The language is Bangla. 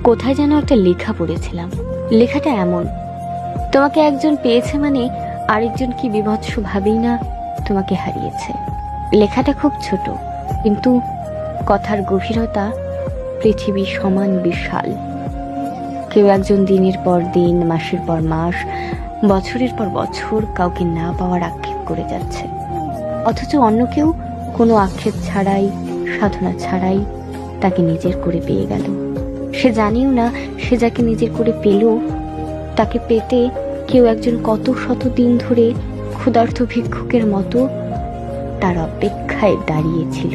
কোথায় যেন একটা লেখা পড়েছিলাম। লেখাটা এমন: তোমাকে একজন পেয়েছে মানে আরেকজন কি বিভৎস ভাবেই না তোমাকে হারিয়েছে। লেখাটা খুব ছোট, কিন্তু কথার গভীরতা পৃথিবী সমান বিশাল। কেউ একজন দিনের পর দিন, মাসের পর মাস, বছরের পর বছর কাউকে না পাওয়ার আক্ষেপ করে যাচ্ছে, অথচ অন্য কেউ কোনো আক্ষেপ ছাড়াই, সাধনা ছাড়াই তাকে নিজের করে পেয়ে গেল। সে জানিও না সে যাকে নিজের করে পেল, তাকে পেতে কেউ একজন কত শত দিন ধরে ক্ষুধার্ত ভিক্ষুকের মতো তার অপেক্ষায় দাঁড়িয়েছিল।